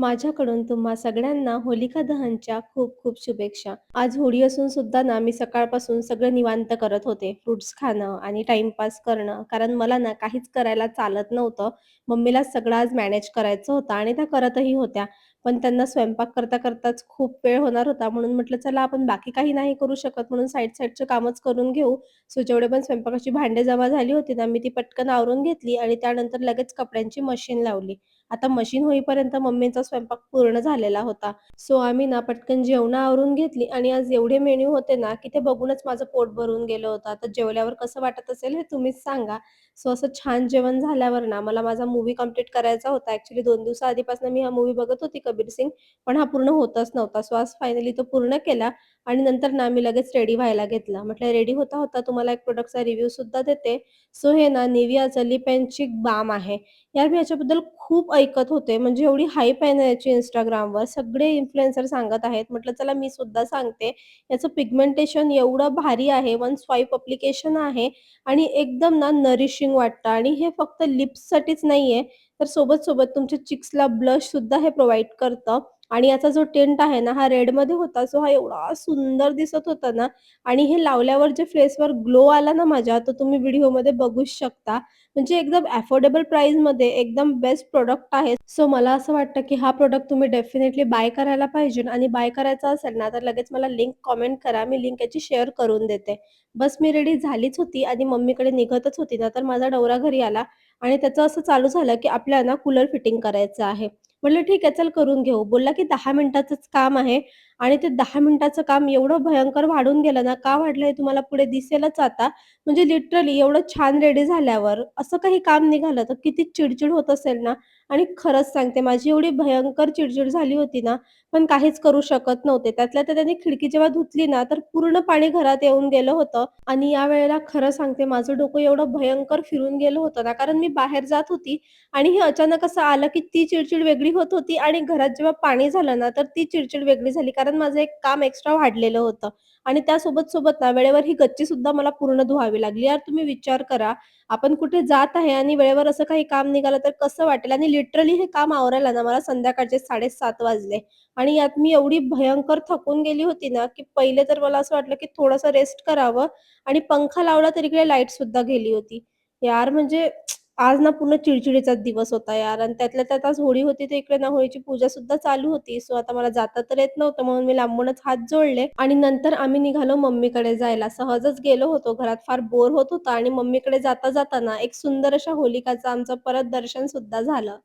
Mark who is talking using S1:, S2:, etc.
S1: माझ्याकडून तुम्हा सगळ्यांना होलिका दहनच्या खूप खूप शुभेच्छा. आज होळी असून सुद्धा ना, मी सकाळपासून सगळं निवांत करत होते. फ्रुट्स खाणं आणि टाईमपास करणं. कारण मला ना काहीच करायला चालत नव्हतं. मम्मीला सगळं आज मॅनेज करायचं होतं आणि त्या करतही होत्या. पण त्यांना स्वयंपाक करता-करताच खूप वेळ होणार होता. म्हणून म्हटलं चला आपण बाकी काही नाही करू शकत म्हणून साईडचे कामच करून घेऊ. सो जेवढे पण स्वयंपाकाची भांडे जमा झाली होती ना, मी ती पटकन आवरून घेतली आणि त्यानंतर लगेच कपड्यांची मशीन लावली. आता मशीन होईपर्यंत मम्मीचा स्वयंपाक पूर्ण झालेला होता. सो आम्ही ना पटकन जेवणं आवरून घेतली आणि आज एवढे मेन्यू होते ना, की ते बघूनच माझं पोट भरून गेलं होतं. आता जेवल्यावर कसं वाटत असेल हे तुम्हीच सांगा. सो असं छान जेवण झाल्यावर ना मला माझा मूव्ही कंप्लीट करायचा होता. ॲक्चुअली 2 दिवसाआधीपासून मी हा मूव्ही बघत होती कबीर सिंग, पण हा पूर्ण होतच नव्हता. सो आज फायनली तो पूर्ण केला आणि नंतर ना मी लगेच रेडी व्हायला घेतलं. म्हटलं रेडी होता-होता तुम्हाला एक प्रॉडक्टचा रिव्ह्यू सुद्धा देते. सो हे ना Niveaचं लिप अँड चीक बाल्म आहे. यार मी याच्याबद्दल खूप ऐकत होते. म्हणजे एवढी हाईप आहे ना याची Instagramवर. सगळे इन्फ्लुएन्सर सांगत आहेत. म्हटलं चला मी सुद्धा सांगते. याचं पिगमेंटेशन एवढं भारी आहे. वन स्वाईप ॲप्लिकेशन आहे आणि एकदम ना नरिशिंग वाटतं आणि हे फक्त लिप्ससाठीच नाहीये, तर सोबत-सोबत तुमच्या चिक्सला ब्लशसुद्धा हे प्रोव्हाईड करतं आणि याचा जो टिंट आहे ना, हा रेडमध्ये होता. सो हा एवढा सुंदर दिसत होता ना आणि हे लावल्यावर जे फेसवर ग्लो आला ना माझ्या, तर तुम्ही व्हिडिओमध्ये बघूच शकता. म्हणजे एकदम अफोर्डेबल प्राईसमध्ये एकदम बेस्ट प्रॉडक्ट आहे. सो मला असं वाटतं, की हा प्रॉडक्ट तुम्ही डेफिनेटली बाय करायला पाहिजे आणि बाय करायचा असेल ना, तर लगेच मला लिंक कमेंट करा. मी लिंक याची शेअर करून देते. बस मी रेडी झालीच होती आणि मम्मीकडे निघतच होती ना, तर माझा नवरा घरी आला आणि त्याचं असं चालू झालं, की आपल्याला ना कूलर फिटिंग करायचं आहे. म्हटलं ठीक आहे, चल करून घेऊ. बोलला, की 10 मिनिटाचंच काम आहे आणि ते 10 मिनिटाचं काम एवढं भयंकर वाढून गेलं ना, का वाढलं हे तुम्हाला पुढे दिसेलच आता. म्हणजे लिटरली एवढं छान रेडी झाल्यावर असं काही काम निघालं तर किती चिड-चिड होत असेल ना आणि खरंच सांगते माझी एवढी भयंकर चिड झाली होती ना, पण काहीच करू शकत नव्हते. त्यातल्या त्यात त्याने खिडकी जेव्हा धुतली ना, तर पूर्ण पाणी घरात येऊन गेलं होतं आणि यावेळेला खरं सांगते माझं डोकं एवढं भयंकर फिरून गेलं होतं ना, कारण मी बाहेर जात होती आणि हे अचानक असं आलं, की ती चिड वेगळी होत होती आणि घरात जेव्हा पाणी झालं ना, तर ती चिड वेगळी झाली. कारण माझं एक काम एक्स्ट्रा वाढलेलं होतं. आणि त्यासोबत ना वेळेवर ही गच्ची सुद्धा मला पूर्ण धुवावी लागली. यार तुम्ही विचार करा, आपण कुठे जात आहे आणि वेळेवर असं काही काम निघालं तर कसं वाटेल? आणि लिटरली हे काम आवरायला ना मला संध्याकाळचे 7:30 वाजले आणि यात मी एवढी भयंकर थकून गेली होती ना, की पहिले तर मला असं वाटलं, की थोडंसं रेस्ट करावं आणि पंखा लावला तर इकडे लाईट सुद्धा गेली होती. यार म्हणजे आज ना पूर्ण चिडचिडीचाच दिवस होता यार आणि त्यातल्या त्यात आज होळी होती, तर इकडे ना होळीची पूजा सुद्धा चालू होती. सो आता मला जाता तर येत नव्हतं म्हणून मी लांबूनच हात जोडले आणि नंतर आम्ही निघालो मम्मीकडे जायला. सहजच गेलो होतो. घरात फार बोर होत होतं आणि मम्मीकडे जाता-जाता ना एक सुंदर अशा होलिकाचं आमचं परत दर्शन सुद्धा झालं.